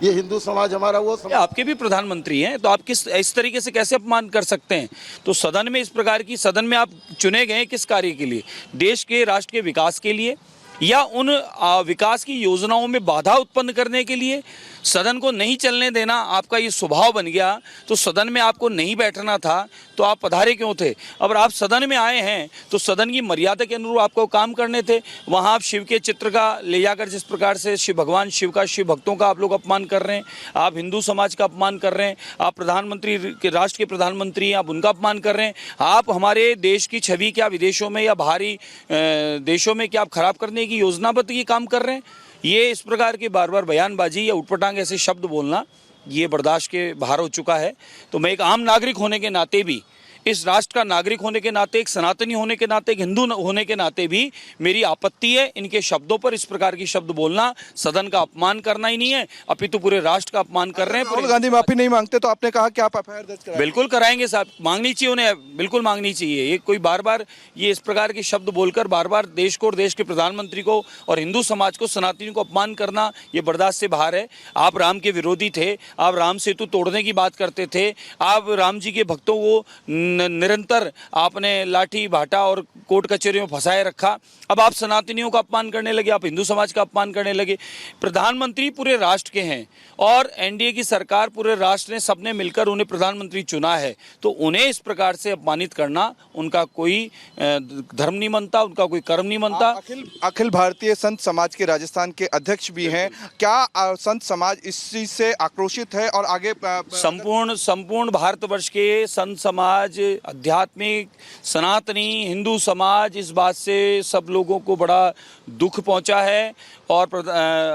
ये हिंदू समाज हमारा वो समाज। आपके भी प्रधानमंत्री हैं, तो आप किस इस तरीके से कैसे अपमान कर सकते हैं? तो सदन में इस प्रकार की, सदन में आप चुने गए किस कार्य के लिए? देश के, राष्ट्र के विकास के लिए, या उन विकास की योजनाओं में बाधा उत्पन्न करने के लिए? सदन को नहीं चलने देना आपका ये स्वभाव बन गया, तो सदन में आपको नहीं बैठना था तो आप पधारे क्यों थे? अब आप सदन में आए हैं तो सदन की मर्यादा के अनुरूप आपको काम करने थे। वहाँ आप शिव के चित्र का ले जाकर जिस प्रकार से शिव भगवान शिव का, शिव भक्तों का आप लोग अपमान कर रहे हैं, आप हिंदू समाज का अपमान कर रहे हैं, आप प्रधानमंत्री के, राष्ट्र के प्रधानमंत्री हैं, आप उनका अपमान कर रहे हैं। आप हमारे देश की छवि क्या विदेशों में या बाहरी देशों में क्या आप खराब करने की योजनाबद्ध ये काम कर रहे हैं? ये इस प्रकार की बार बार बयानबाजी या उटपटांग ऐसे शब्द बोलना ये बर्दाश्त के बाहर हो चुका है। तो मैं एक आम नागरिक होने के नाते भी, इस राष्ट्र का नागरिक होने के नाते, एक सनातनी होने के नाते, एक हिंदू होने के नाते भी मेरी आपत्ति है इनके शब्दों पर। इस प्रकार की शब्द बोलना सदन का अपमान करना ही नहीं है, अपितु पूरे राष्ट्र का अपमान कर रहे हैं। राहुल गांधी माफी नहीं मांगते तो आपने कहा कि आप एफआईआर दर्ज कराएंगे। बिल्कुल कराएंगे साहब, मांगनी चाहिए उन्हें, बिल्कुल मांगनी चाहिए। ये कोई बार बार ये इस प्रकार के शब्द बोलकर बार बार देश को और देश के प्रधानमंत्री को और हिंदू समाज को, सनातनियों को अपमान करना ये बर्दाश्त से बाहर है। आप राम के विरोधी थे, आप राम सेतु तोड़ने की बात करते थे, आप राम जी के भक्तों को निरंतर आपने लाठी भाटा और कोर्ट कचहरियों में फंसाए रखा। अब आप सनातनियों का अपमान करने लगे, आप हिंदू समाज का अपमान करने लगे। प्रधानमंत्री पूरे राष्ट्र के हैं और एनडीए की सरकार, पूरे राष्ट्र ने, सबने मिलकर उन्हें प्रधानमंत्री चुना है, तो उन्हें इस प्रकार से अपमानित करना उनका कोई धर्म नहीं बनता, उनका कोई कर्म नहीं बनता। अखिल भारतीय संत समाज के राजस्थान के अध्यक्ष भी हैं, क्या संत समाज इस चीज से आक्रोशित है और आगे संपूर्ण भारतवर्ष के संत समाज, आध्यात्मिक सनातनी हिंदू समाज, इस बात से सब लोगों को बड़ा दुख पहुंचा है। और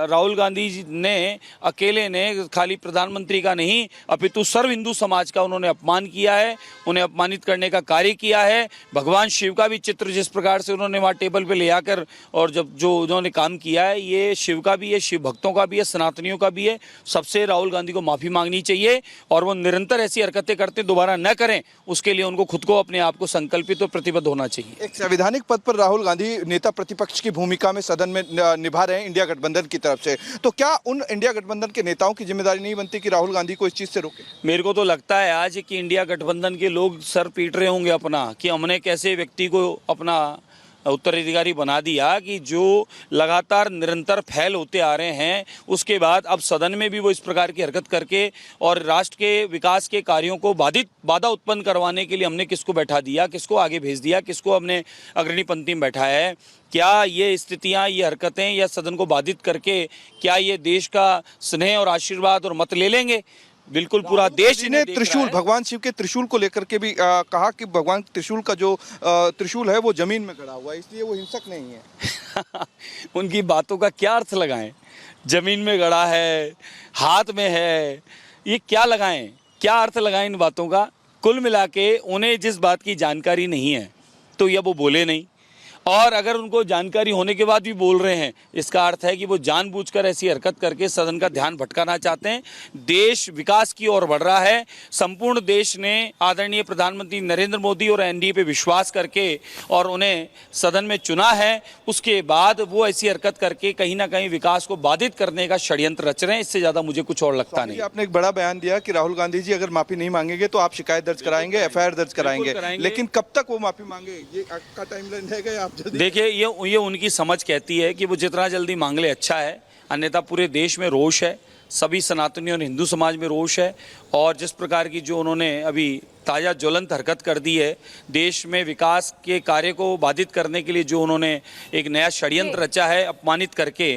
राहुल गांधी जी ने अकेले ने खाली प्रधानमंत्री का नहीं अपितु सर्व हिंदू समाज का उन्होंने अपमान किया है, उन्हें अपमानित करने का कार्य किया है। भगवान शिव का भी चित्र जिस प्रकार से उन्होंने वहाँ टेबल पे ले आकर और जब जो उन्होंने काम किया है, ये शिव का भी है, शिव भक्तों का भी है, सनातनियों का भी है। सबसे राहुल गांधी को माफ़ी मांगनी चाहिए और वो निरंतर ऐसी हरकतें करते दोबारा न करें, उसके लिए उनको खुद को, अपने आप को संकल्पित और प्रतिबद्ध होना चाहिए। एक संवैधानिक पद पर राहुल गांधी नेता प्रतिपक्ष की भूमिका में सदन में निभा रहे हैं इंडिया गठबंधन की तरफ से, तो क्या उन इंडिया गठबंधन के नेताओं की जिम्मेदारी नहीं बनती कि राहुल गांधी को इस चीज से रोके? मेरे को तो लगता है आज कि इंडिया गठबंधन के लोग सर पीट रहे होंगे अपना, कि हमने कैसे व्यक्ति को अपना उत्तराधिकारी बना दिया कि जो लगातार निरंतर फैल होते आ रहे हैं। उसके बाद अब सदन में भी वो इस प्रकार की हरकत करके और राष्ट्र के विकास के कार्यों को बाधा उत्पन्न करवाने के लिए हमने किसको बैठा दिया, किसको आगे भेज दिया, किसको हमने अग्रणी पंक्ति में बैठाया है? क्या ये स्थितियां, ये हरकतें या सदन को बाधित करके क्या ये देश का स्नेह और आशीर्वाद और मत ले लेंगे? बिल्कुल पूरा देश ने त्रिशूल, भगवान शिव के त्रिशूल को लेकर के भी कहा कि भगवान त्रिशूल का जो त्रिशूल है वो जमीन में गड़ा हुआ है, इसलिए वो हिंसक नहीं है। उनकी बातों का क्या अर्थ लगाएं? जमीन में गड़ा है, हाथ में है, ये क्या लगाएं, क्या अर्थ लगाएं इन बातों का? कुल मिला के उन्हें जिस बात की जानकारी नहीं है तो ये वो बोले नहीं, और अगर उनको जानकारी होने के बाद भी बोल रहे हैं, इसका अर्थ है कि वो जानबूझकर ऐसी हरकत करके सदन का ध्यान भटकाना चाहते हैं। देश विकास की ओर बढ़ रहा है। संपूर्ण देश ने आदरणीय प्रधानमंत्री नरेंद्र मोदी और एनडीए पे विश्वास करके और उन्हें सदन में चुना है, उसके बाद वो ऐसी हरकत करके कहीं ना कहीं विकास को बाधित करने का षड्यंत्र रच रहे हैं। इससे ज़्यादा मुझे कुछ और लगता नहीं। आपने एक बड़ा बयान दिया कि राहुल गांधी जी अगर माफी नहीं मांगेंगे तो आप शिकायत दर्ज कराएंगे, एफआईआर दर्ज कराएंगे, लेकिन कब तक वो माफी मांगे, ये का टाइमलाइन रहेगा? आप देखिए, ये उनकी समझ कहती है कि वो जितना जल्दी मांग ले अच्छा है, अन्यथा पूरे देश में रोष है, सभी सनातनी और हिंदू समाज में रोष है। और जिस प्रकार की जो उन्होंने अभी ताज़ा ज्वलंत हरकत कर दी है, देश में विकास के कार्य को बाधित करने के लिए जो उन्होंने एक नया षड्यंत्र रचा है अपमानित करके,